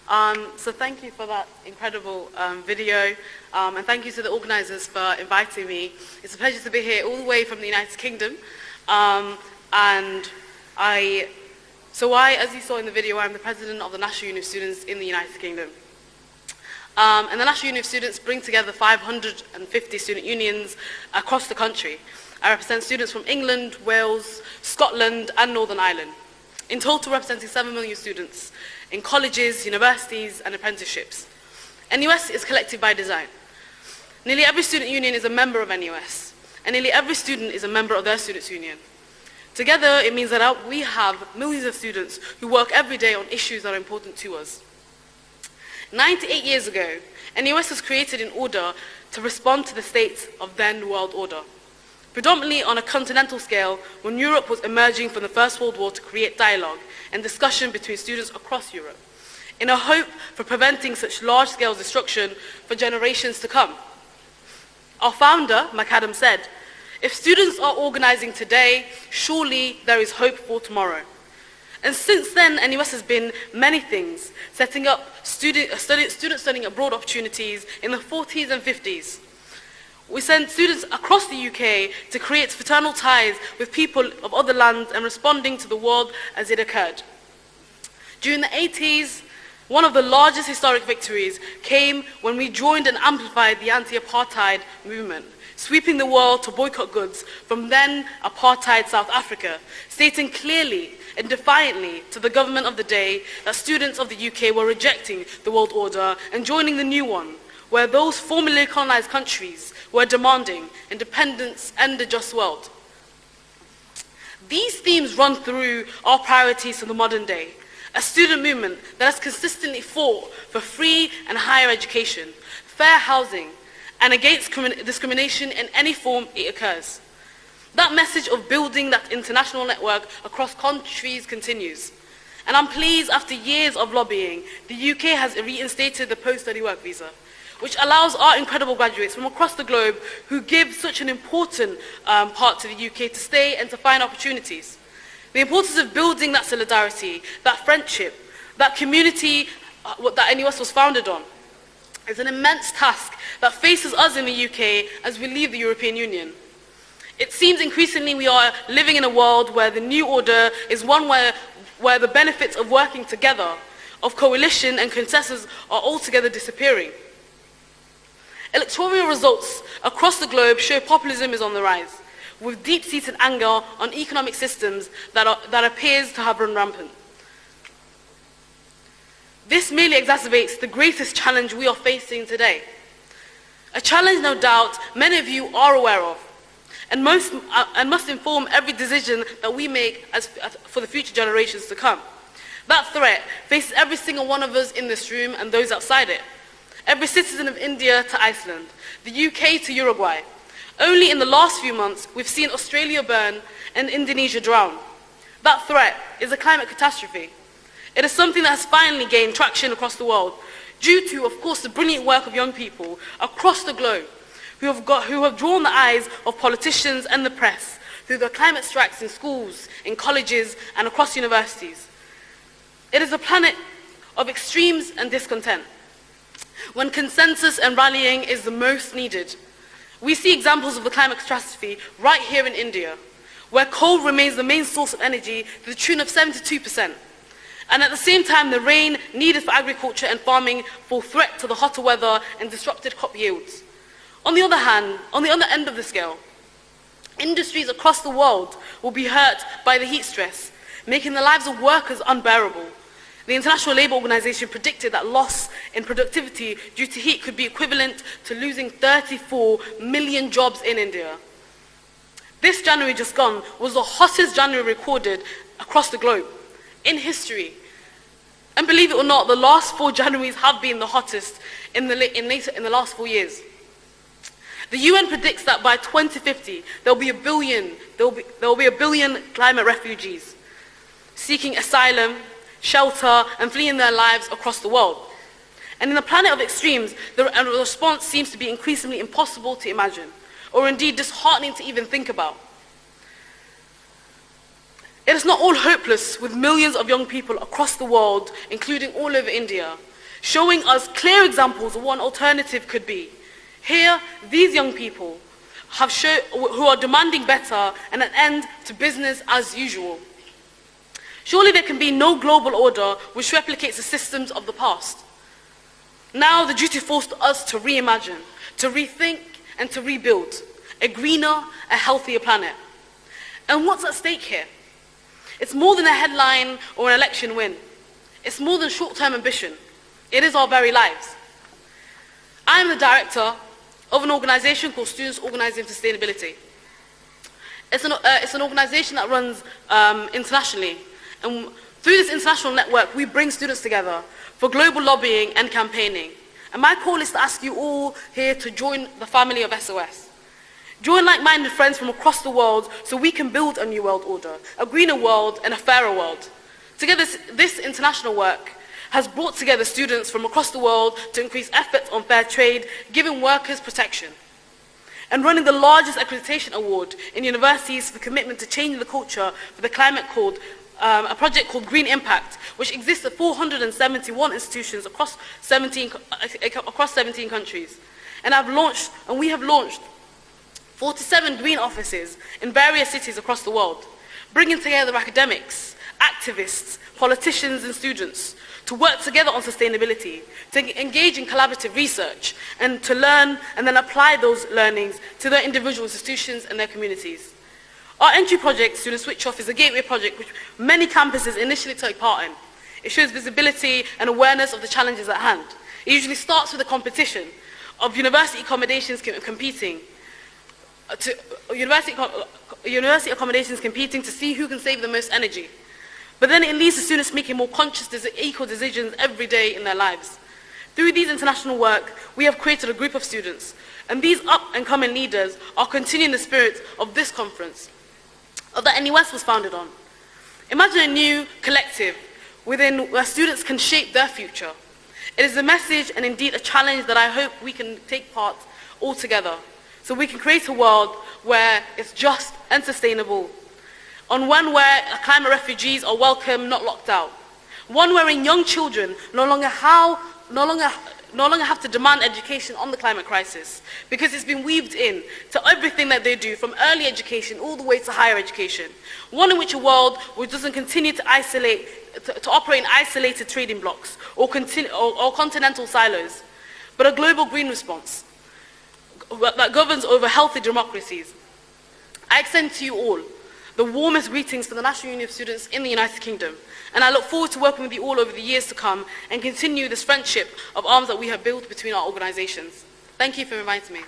So thank you for that incredible video, and thank you to the organizers for inviting me. It's a pleasure to be here all the way from the United Kingdom. As you saw in the video, I'm the president of the National Union of Students in the United Kingdom. And the National Union of Students bring together 550 student unions across the country. I represent students from England, Wales, Scotland, and Northern Ireland. In total, representing 7 million students in colleges, universities, and apprenticeships. NUS is collective by design. Nearly every student union is a member of NUS, and nearly every student is a member of their students' union. Together, it means that we have millions of students who work every day on issues that are important to us. 98 years ago, NUS was created in order to respond to the state of then world order, predominantly on a continental scale when Europe was emerging from the First World War to create dialogue and discussion between students across Europe, in a hope for preventing such large-scale destruction for generations to come. Our founder, McAdam, said, "If students are organizing today, surely there is hope for tomorrow." And since then, NUS has been many things, setting up student studying abroad opportunities in the 40s and 50s. We sent students across the UK to create fraternal ties with people of other lands and responding to the world as it occurred. During the 80s, one of the largest historic victories came when we joined and amplified the anti-apartheid movement, sweeping the world to boycott goods from then apartheid South Africa, stating clearly and defiantly to the government of the day that students of the UK were rejecting the world order and joining the new one, where those formerly colonized countries were demanding independence and a just world. These themes run through our priorities for the modern day, a student movement that has consistently fought for free and higher education, fair housing, and against discrimination in any form it occurs. That message of building that international network across countries continues. And I'm pleased after years of lobbying, the UK has reinstated the post-study work visa, which allows our incredible graduates from across the globe who give such an important part to the UK to stay and to find opportunities. The importance of building that solidarity, that friendship, that community that NUS was founded on is an immense task that faces us in the UK as we leave the European Union. It seems increasingly we are living in a world where the new order is one where the benefits of working together, of coalition and consensus are altogether disappearing. Electoral results across the globe show populism is on the rise, with deep-seated anger on economic systems that appears to have run rampant. This merely exacerbates the greatest challenge we are facing today. A challenge, no doubt, many of you are aware of, and must inform every decision that we make for the future generations to come. That threat faces every single one of us in this room and those outside it. Every citizen of India to Iceland, the UK to Uruguay. Only in the last few months, we've seen Australia burn and Indonesia drown. That threat is a climate catastrophe. It is something that has finally gained traction across the world, due to, of course, the brilliant work of young people across the globe who have drawn the eyes of politicians and the press through the climate strikes in schools, in colleges, and across universities. It is a planet of extremes and discontent, when consensus and rallying is the most needed. We see examples of the climate catastrophe right here in India, where coal remains the main source of energy to the tune of 72%. And at the same time, the rain needed for agriculture and farming fall threat to the hotter weather and disrupted crop yields. On the other hand, on the other end of the scale, industries across the world will be hurt by the heat stress, making the lives of workers unbearable. The International Labour Organization predicted that loss in productivity due to heat could be equivalent to losing 34 million jobs in India. This January just gone was the hottest January recorded across the globe in history. And believe it or not, the last 4 Januaries have been the hottest in the last 4 years. The UN predicts that by 2050, there will be a billion climate refugees seeking asylum, shelter, and fleeing their lives across the world. And in the planet of extremes, the response seems to be increasingly impossible to imagine, or indeed disheartening to even think about. It is not all hopeless, with millions of young people across the world, including all over India, showing us clear examples of what an alternative could be. Here, these young people who are demanding better and an end to business as usual. Surely there can be no global order which replicates the systems of the past. Now the duty falls to us to reimagine, to rethink and to rebuild a greener, a healthier planet. And what's at stake here? It's more than a headline or an election win. It's more than short-term ambition. It is our very lives. I am the director of an organization called Students Organizing Sustainability. It's an organization that runs internationally. And through this international network, we bring students together for global lobbying and campaigning. And my call is to ask you all here to join the family of SOS. Join like-minded friends from across the world so we can build a new world order, a greener world and a fairer world. Together, this international work has brought together students from across the world to increase efforts on fair trade, giving workers protection, and running the largest accreditation award in universities for commitment to changing the culture for the climate called a project called Green Impact, which exists at 471 institutions across 17 countries. And we have launched 47 green offices in various cities across the world, bringing together academics, activists, politicians and students to work together on sustainability, to engage in collaborative research, and to learn and then apply those learnings to their individual institutions and their communities. Our entry project, Student Switch Off, is a gateway project which many campuses initially took part in. It shows visibility and awareness of the challenges at hand. It usually starts with a competition of university accommodations competing to see who can save the most energy. But then it leads to students making more conscious, equal decisions every day in their lives. Through these international work, we have created a group of students, and these up-and-coming leaders are continuing the spirit of this conference, that NUS was founded on. Imagine a new collective where students can shape their future. It is a message and indeed a challenge that I hope we can take part all together, so we can create a world where it's just and sustainable, on one where climate refugees are welcome, not locked out, one wherein young children no longer have to demand education on the climate crisis, because it's been weaved in to everything that they do, from early education all the way to higher education. One in which a world which doesn't continue to operate in isolated trading blocks or continental silos, but a global green response that governs over healthy democracies. I extend to you all the warmest greetings from the National Union of Students in the United Kingdom, and I look forward to working with you all over the years to come and continue this friendship of arms that we have built between our organizations. Thank you for inviting me.